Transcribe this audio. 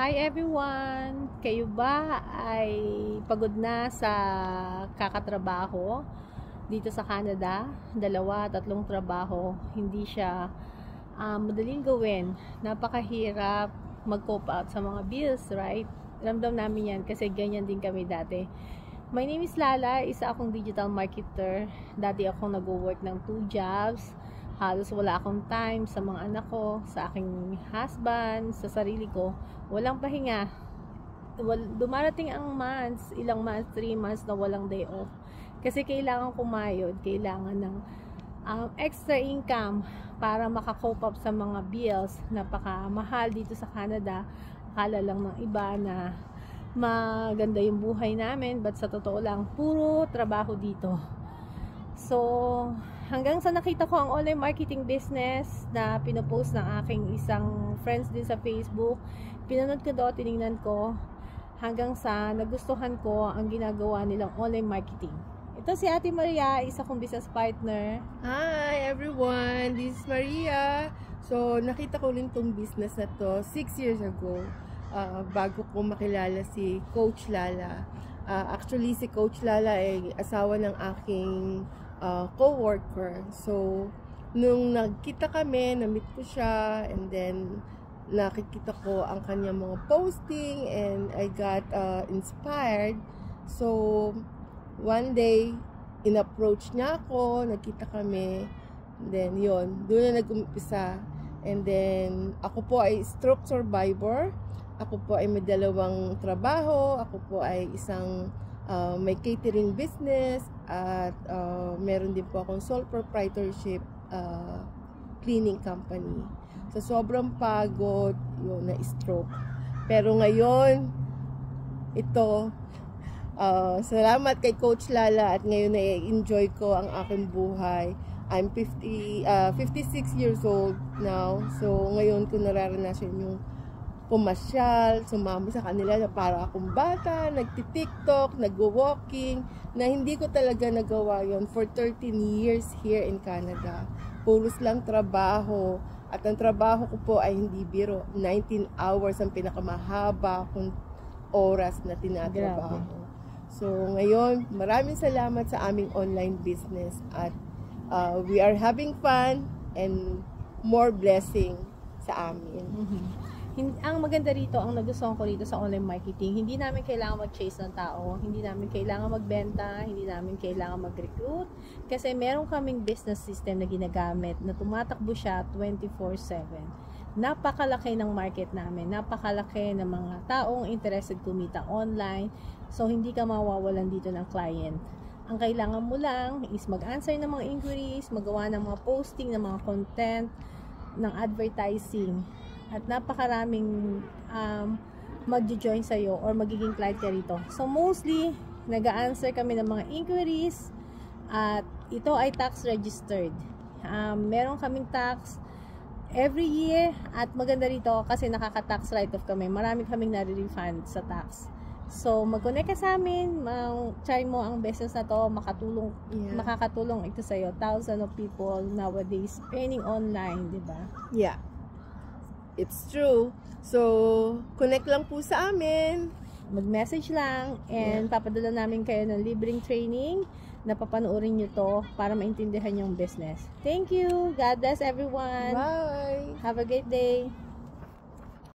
Hi everyone! Kayo ba ay pagod na sa kakatrabaho dito sa Canada? 2, 3 trabaho. Hindi siya madaling gawin. Napakahirap mag-cope out sa mga bills, right? Ramdam namin yan kasi ganyan din kami dati. My name is Lala, isa akong digital marketer. Dati akong nag-work ng 2 jobs. Halos wala akong time sa mga anak ko, sa aking husband, sa sarili ko. Walang pahinga. Dumarating ang months, ilang months, 3 months na walang day off. Kasi kailangan kumayod, kailangan ng extra income para makakope up sa mga bills. Napakamahal dito sa Canada. Akala lang ng iba na maganda yung buhay namin, but sa totoo lang, puro trabaho dito. So, hanggang sa nakita ko ang online marketing business na pinopost ng aking isang friends din sa Facebook, pinanood ko doon, tinignan ko, hanggang sa nagustuhan ko ang ginagawa nilang online marketing. Ito si Ate Maria, isa kong business partner. Hi everyone, this is Maria. So, nakita ko rin tong business na to 6 years ago, bago ko makilala si Coach Lala. Actually, si Coach Lala ay asawa ng aking co-worker. So, nung nagkita kami, na-meet ko siya, and then nakikita ko ang kanyang mga posting, and I got inspired. So, one day, in-approach niya ako, nagkita kami, and then yun, doon na nag-umpisa. And then, ako po ay stroke survivor, ako po ay may 2 trabaho, ako po ay isang may catering business, at meron din po akong sole proprietorship cleaning company. So, sobrang pagod, yun, na-stroke. Pero ngayon, ito, salamat kay Coach Lala, at ngayon na-enjoy ko ang aking buhay. I'm 56 years old now, so ngayon ko nararanasan yung pumasyal, sumama sa kanila na para akong bata, nagti-TikTok, nagwo-walking, na hindi ko talaga nagawa yon for 13 years here in Canada. Pulos lang trabaho, at ang trabaho ko po ay hindi biro. 19 hours ang pinakamahaba kong oras na tinatrabaho. So ngayon, maraming salamat sa aming online business, at we are having fun and more blessing sa amin. Ang maganda rito, ang nagustuhan ko rito sa online marketing, hindi namin kailangan mag-chase ng tao, hindi namin kailangan magbenta, hindi namin kailangan mag-recruit, kasi meron kaming business system na ginagamit na tumatakbo siya 24/7. Napakalaki ng market namin, napakalaki ng mga taong interested kumita online, so hindi ka mawawalan dito ng client. Ang kailangan mo lang is mag-answer ng mga inquiries, magawa ng mga posting, ng mga content, ng advertising, at napakaraming mag-join sa'yo or magiging client ka rito. So mostly, nag-a-answer kami ng mga inquiries, at ito ay tax registered. Meron kaming tax every year, at maganda rito kasi nakaka-tax write-off kami. Marami kaming nare-refund sa tax. So, mag-connect ka sa amin, try mo ang business na to, makakatulong ito sa'yo. Thousands of people nowadays earning online, di ba? Yeah. It's true. So, connect lang po sa amin. Mag-message lang, and papadala namin kayo ng libreng training na papanoorin nyo to para maintindihan yung business. Thank you! God bless everyone! Bye! Have a great day!